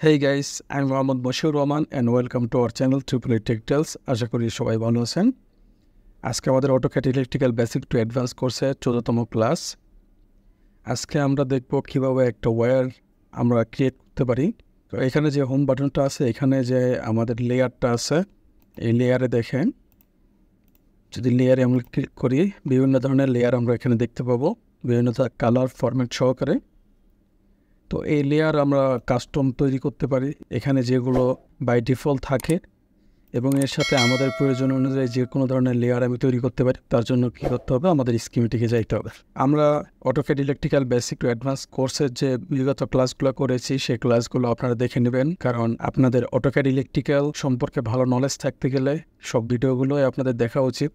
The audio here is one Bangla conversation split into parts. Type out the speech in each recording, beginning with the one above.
Hey guys, I'm Mohammad Bashir Rahman and welcome to our channel Triple A Tech Tales. আশা করি সবাই ভালো আছেন। আজকে আমাদের AutoCAD electrical basic to advance কোর্সের 14তম ক্লাস। আজকে আমরা দেখব কিভাবে একটা ওয়্যার আমরা ক্রিয়েট করতে পারি। তো এখানে যে হোম বাটনটা আছে, এখানে যে আমাদের লেয়ারটা আছে, এই লেয়ারে দেখেন, যদি লেয়ারে আমরা ক্লিক করি বিভিন্ন ধরনের লেয়ার আমরা এখানে দেখতে পাবো, বিভিন্ন কালার ফরম্যাট সহকারে। তো এই লেয়ার আমরা কাস্টম তৈরি করতে পারি এখানে, যেগুলো বাই ডিফল্ট থাকে, এবং এর সাথে আমাদের প্রয়োজন অনুযায়ী যে কোনো ধরনের লেয়ার আমি তৈরি করতে পারি। তার জন্য কী করতে হবে, আমাদের স্কিমেটিকে যাইতে হবে। আমরা AutoCAD electrical basic to advance কোর্সের যে বিগত ক্লাসগুলো করেছি, সেই ক্লাসগুলো আপনারা দেখে নেবেন, কারণ আপনাদের অটোক্যাড ইলেকট্রিক্যাল সম্পর্কে ভালো নলেজ থাকতে গেলে সব ভিডিওগুলোই আপনাদের দেখা উচিত।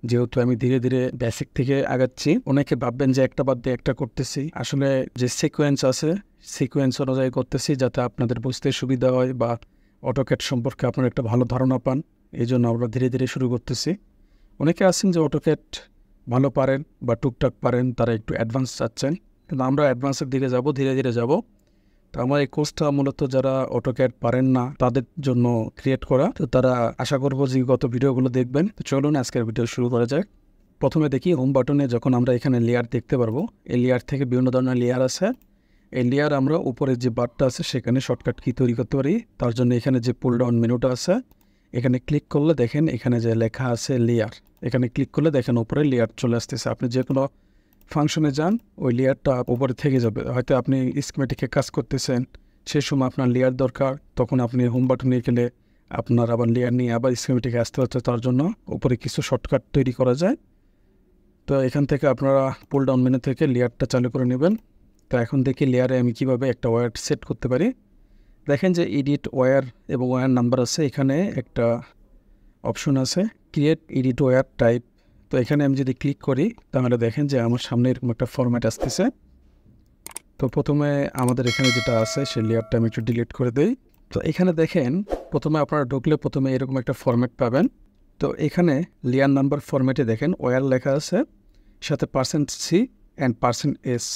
যেহেতু আমি ধীরে ধীরে বেসিক থেকে আগাচ্ছি, অনেকে ভাববেন যে একটা বাদ দিয়ে একটা করতেছি, আসলে যে সিকোয়েন্স আছে সিকোয়েন্স অনুযায়ী করতেছি, যাতে আপনাদের বুঝতে সুবিধা হয় বা অটোক্যাড সম্পর্কে আপনারা একটা ভালো ধারণা পান। এই জন্য আমরা ধীরে ধীরে শুরু করতেছি। অনেকে আছেন যে অটোক্যাড ভালো পারেন বা টুকটাক পারেন, তারা একটু অ্যাডভান্স চাচ্ছেন, কিন্তু আমরা অ্যাডভান্সের দিকে যাব, ধীরে ধীরে যাব। তো আমার এই কোর্সটা মূলত যারা অটোক্যাড পারেন না তাদের জন্য ক্রিয়েট করা। তো তারা আশা করবো যে গত ভিডিওগুলো দেখবেন। তো চলুন আজকের ভিডিও শুরু করা যাক। প্রথমে দেখি হোম বাটনে যখন আমরা এখানে লেয়ার দেখতে পারবো, এই লেয়ার থেকে বিভিন্ন ধরনের লেয়ার আছে। এই লেয়ার আমরা উপরে যে বারটা আছে সেখানে শর্টকাট কি তৈরি করতে পারি। তার জন্য এখানে যে পুল ডাউন মেনুটা আছে, এখানে ক্লিক করলে দেখেন এখানে যে লেখা আছে লেয়ার, এখানে ক্লিক করলে দেখেন উপরে লেয়ার চলে আসতেছে। আপনি যে কোনো ফাংশনে যান, ওই লেয়ারটা উপরে থেকে যাবে। হয়তো আপনি স্কিমেটিকে কাজ করতেছেন, সেই সময় আপনার লেয়ার দরকার, তখন আপনি হোম বাটনে গেলে আপনার আবার লেয়ার নিয়ে আবার স্কিমেটিকে আসতে হচ্ছে। তার জন্য উপরে কিছু শর্টকাট তৈরি করা যায়। তো এখান থেকে আপনারা পুল ডাউন মেনু থেকে লেয়ারটা চালু করে নেবেন। তো এখন দেখি লেয়ারে আমি কিভাবে একটা ওয়্যার সেট করতে পারি। দেখেন যে এডিট ওয়্যার এবং ওয়্যার নাম্বার আছে, এখানে একটা অপশন আছে ক্রিয়েট এডিট ওয়্যার টাইপ। তো এখানে আমি যদি ক্লিক করি তাহলে দেখেন যে আমার সামনে এরকম একটা ফরম্যাট আসতেছে। তো প্রথমে আমাদের এখানে যেটা আছে সেই লেয়ারটা আমি একটু ডিলিট করে দিই। তো এখানে দেখেন প্রথমে আপনারা ঢুকলে প্রথমে এরকম একটা ফরম্যাট পাবেন। তো এখানে লেয়ার নাম্বার ফরম্যাটে দেখেন ওয়্যার লেখা আছে, সাথে %C অ্যান্ড %S।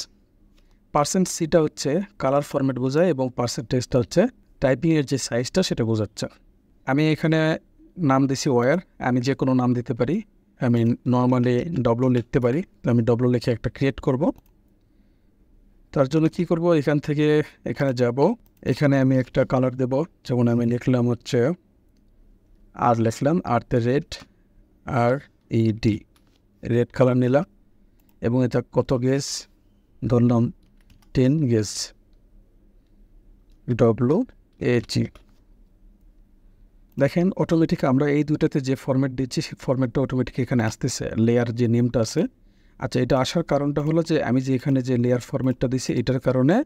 %Cটা হচ্ছে কালার ফরম্যাট বোঝায় এবং %টা হচ্ছে টাইপিংয়ের যে সাইজটা সেটা বোঝাচ্ছে। আমি এখানে নাম দিছি ওয়্যার, আমি যে কোনো নাম দিতে পারি। আমি নর্মালি ডব্লু লিখতে পারি, তো আমি ডব্লু লিখে একটা ক্রিয়েট করব। তার জন্য কি করব, এখান থেকে এখানে যাব, এখানে আমি একটা কালার দেব। যেমন আমি লিখলাম হচ্ছে আর, লিখলাম আরতে রেড, RED, রেড কালার নিলাম, এবং এটা কত গেজ ধরলাম 10 গেজ, WAG। দেখেন অটোমেটিক আমরা এই দুইটাতে যে ফরম্যাট দিচ্ছি সেই ফরম্যাটটা অটোমেটিক এখানে আসতেছে। লেয়ার যে নেমটা আছে, আচ্ছা এটা আসার কারণটা হলো যে আমি যে এখানে যে লেয়ার ফরম্যাটটা দিচ্ছি এটার কারণে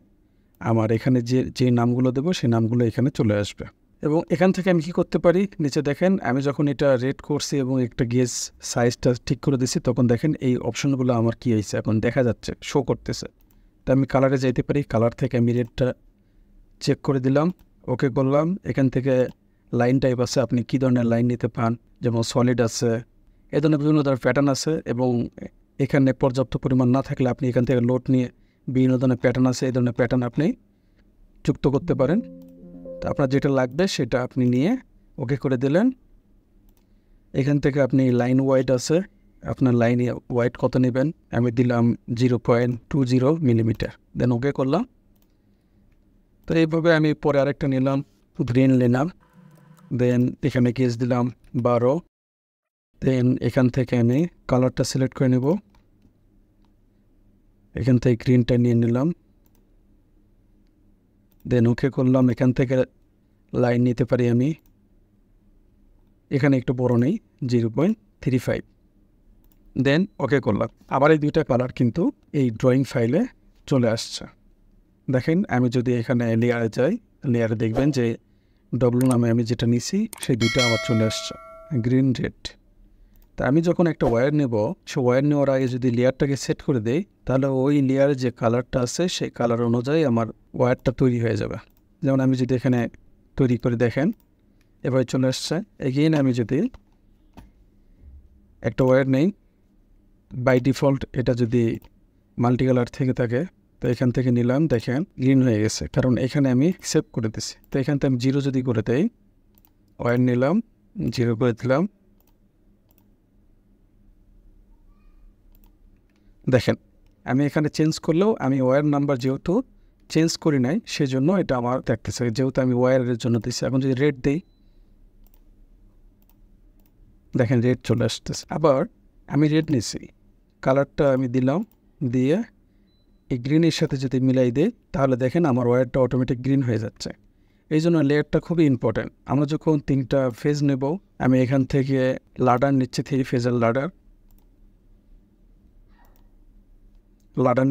আমার এখানে যে নামগুলো দেবো সেই নামগুলো এখানে চলে আসবে। এবং এখান থেকে আমি কি করতে পারি, নিচে দেখেন আমি যখন এটা রেড করছি এবং একটা গেজ সাইজটা ঠিক করে দিচ্ছি, তখন দেখেন এই অপশনগুলো আমার কি হয়েছে এখন দেখা যাচ্ছে, শো করতেছে। তো আমি কালারে যাইতে পারি, কালার থেকে আমি রেডটা চেক করে দিলাম, ওকে করলাম। এখান থেকে লাইন টাইপ আছে, আপনি কী ধরনের লাইন নিতে পান, যেমন সলিড আছে, এই ধরনের বিভিন্ন ধরনের প্যাটার্ন আছে। এবং এখানে পর্যাপ্ত পরিমাণ না থাকলে আপনি এখান থেকে লোড নিয়ে বিভিন্ন ধরনের প্যাটার্ন আছে, এই ধরনের প্যাটার্ন আপনি যুক্ত করতে পারেন। তো আপনার যেটা লাগবে সেটা আপনি নিয়ে ওকে করে দিলেন। এখান থেকে আপনি লাইন ওয়াইড আছে, আপনার লাইন ওয়াইড কত নেবেন, আমি দিলাম 0.20 মিলিমিটার, দেন ওকে করলাম। তো এইভাবে আমি পরে আরেকটা নিলাম, গ্রিন নিলাম, দেন এখানে গেজ দিলাম 12, দেন এখান থেকে আমি কালারটা সিলেক্ট করে নেব, এখান থেকে গ্রিনটা নিয়ে নিলাম, দেন ওকে করলাম। এখান থেকে লাইন নিতে পারি আমি, এখানে একটু বড় নেই, 0.35, দেন ওকে করলাম। আবার এই দুইটা কালার কিন্তু এই ড্রয়িং ফাইলে চলে আসছে। দেখেন আমি যদি এখানে লেয়ারে যাই, লেয়ারে দেখবেন যে ডব্লু নামে আমি যেটা নিছি সেই দুইটা আবার চলে আসছে, গ্রিন রেড। তা আমি যখন একটা ওয়্যার নেব, সে ওয়্যার নেওয়ার আগে যদি লেয়ারটাকে সেট করে দেই, তাহলে ওই লেয়ারে যে কালারটা আছে সেই কালার অনুযায়ী আমার ওয়্যারটা তৈরি হয়ে যাবে। যেমন আমি যদি এখানে তৈরি করে দেখেন এভাবে চলে আসছে। এগেইন আমি যদি একটা ওয়্যার নেই, বাই ডিফল্ট এটা যদি মাল্টি কালার থেকে থাকে, তো এখান থেকে নিলাম, দেখেন গ্রিন হয়ে গেছে, কারণ এখানে আমি সেভ করে দিছি। তো এখান থেকে আমি 0 যদি করে দেই, ওয়্যার নিলাম, 0 করে দিলাম, দেখেন আমি এখানে চেঞ্জ করলেও আমি ওয়্যার নাম্বার যেহেতু চেঞ্জ করি নাই, সেজন্য এটা আমার দেখতেছে, যেহেতু আমি ওয়্যারের জন্য দিচ্ছি। এখন যদি রেড দিই, দেখেন রেড চলে আসতেছে। আবার আমি রেড নিছি, কালারটা আমি দিলাম, দিয়ে এই গ্রিনের সাথে যদি মিলাই দিই, তাহলে দেখেন আমার ওয়্যারটা অটোমেটিক গ্রিন হয়ে যাচ্ছে। এই জন্য লেয়ারটা খুবই ইম্পর্টেন্ট। আমরা যখন 3টা ফেজ নেব, আমি এখান থেকে লাডার নিচ্ছি, 3 ফেজের লাডার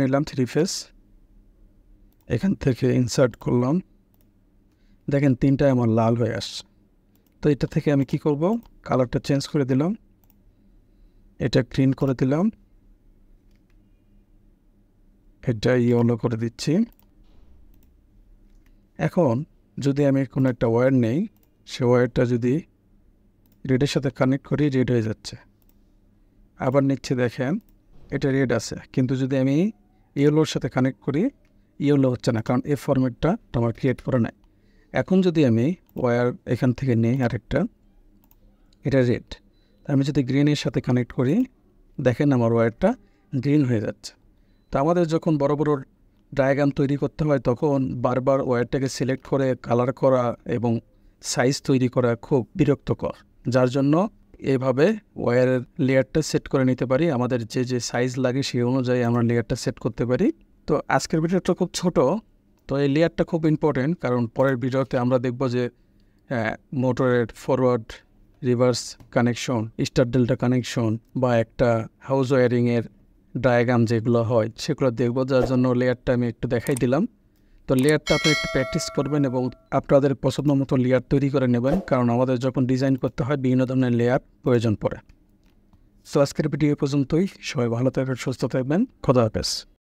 নিলাম 3 ফেজ, এখান থেকে ইনসার্ট করলাম, দেখেন 3টায় আমার লাল হয়ে আসছে। তো এটা থেকে আমি কি করব, কালারটা চেঞ্জ করে দিলাম, এটা গ্রিন করে দিলাম, এটা ইয়েলো করে দিচ্ছি। এখন যদি আমি কোনো একটা ওয়্যার নেই, সে ওয়্যারটা যদি রেডের সাথে কানেক্ট করি, রেড হয়ে যাচ্ছে। আবার নিচ্ছে, দেখেন এটা রেড আছে, কিন্তু যদি আমি ইয়েলোর সাথে কানেক্ট করি, ইয়েলো হচ্ছে না, কারণ এই ফরম্যাটটা আমার ক্রিয়েট করা নাই। এখন যদি আমি ওয়্যার এখান থেকে নিই আরেকটা, এটা রেড, আমি যদি গ্রিনের সাথে কানেক্ট করি, দেখেন আমার ওয়্যারটা গ্রিন হয়ে যাচ্ছে। তো আমাদের যখন বড় বড় ডায়াগ্রাম তৈরি করতে হয়, তখন বারবার ওয়্যারটাকে সিলেক্ট করে কালার করা এবং সাইজ তৈরি করা খুব বিরক্তকর, যার জন্য এইভাবে ওয়্যারের লেয়ারটা সেট করে নিতে পারি। আমাদের যে যে সাইজ লাগে সেই অনুযায়ী আমরা লেয়ারটা সেট করতে পারি। তো আজকের ভিডিওটা খুব ছোট, তো এই লেয়ারটা খুব ইম্পর্টেন্ট, কারণ পরের ভিডিওতে আমরা দেখব যে মোটরের forward reverse connection, star delta connection, বা একটা হাউস ওয়্যারিংয়ের ডায়াগ্রাম যেগুলো হয় সেগুলো দেখব, যার জন্য লেয়ারটা আমি একটু দেখাই দিলাম। তো লেয়ারটা আপনি একটু প্র্যাকটিস করবেন এবং আপনাদের পছন্দ মতো লেয়ার তৈরি করে নেবেন, কারণ আমাদের যখন ডিজাইন করতে হয় বিভিন্ন ধরনের লেয়ার প্রয়োজন পড়ে। সো আজকের ভিডিও পর্যন্তই, সবাই ভালো থাকবেন, সুস্থ থাকবেন, খোদা হাফেজ।